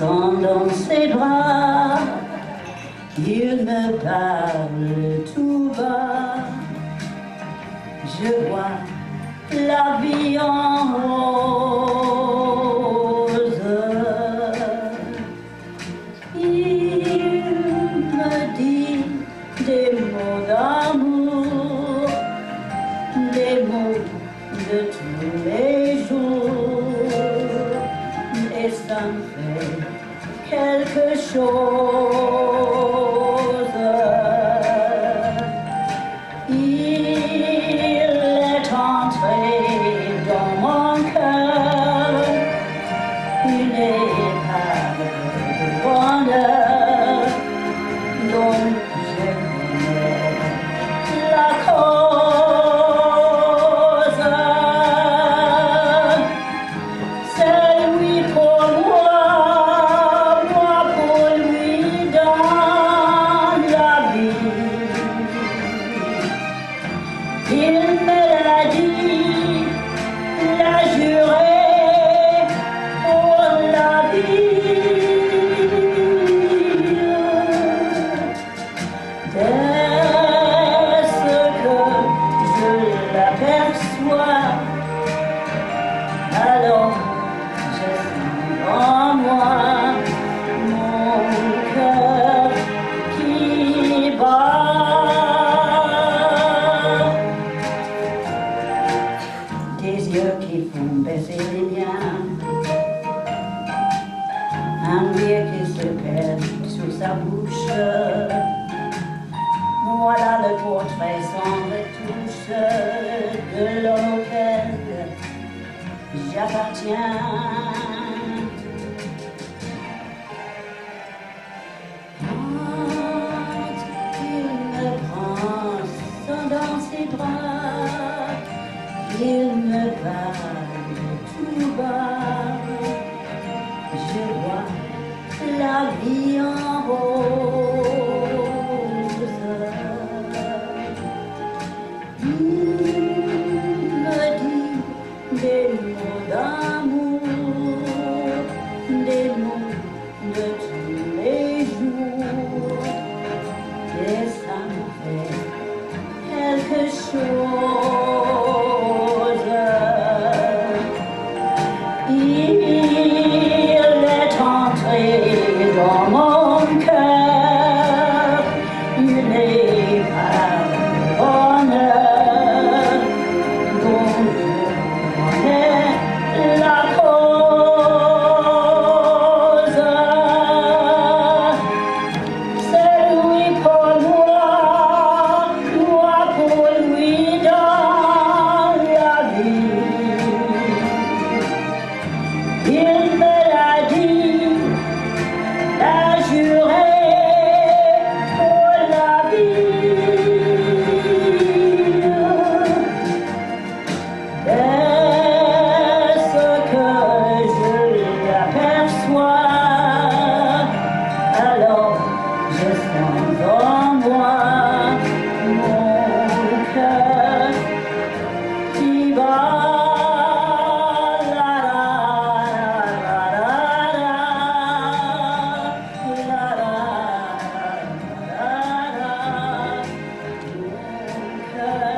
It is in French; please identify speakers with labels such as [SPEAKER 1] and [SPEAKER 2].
[SPEAKER 1] descend dans ses bras, il me parle tout bas. Je vois la vie en rose. Il me dit des mots d'amour, des mots de tous les jours, et ça me fait quelque chose. Il est entré dans mon cœur une épave de bonheur dont je connais la cause. C'est lui pour moi, moi pour lui dans la vie. Il me l'a dit, l'a juré pour la vie. Dès ce que je l'aperçois, alors je sens en moi mon cœur qui bat. Des yeux qui font baisser les miens, un rire qui se perd sous sa bouche. Voilà le portrait sans retouche de l'homme auquel j'appartiens. Quand il me prend dans ses bras, il me parle tout bas. Je vois la vie en rose. Il me dit des mots d'amour, des mots de tous les jours, et ça me fait quelque chose. Il est entré dans mon cœur une épave de bonheur dont je connais la cause. C'est lui pour moi, moi pour lui dans la vie. Il me l'a dit, l'a juré pour la vie. Dès ce que je l'aperçois, alors je sens en moi mon cœur qui bat. La, la, la, la, la, la, la, la, la, la, la, la, la, la,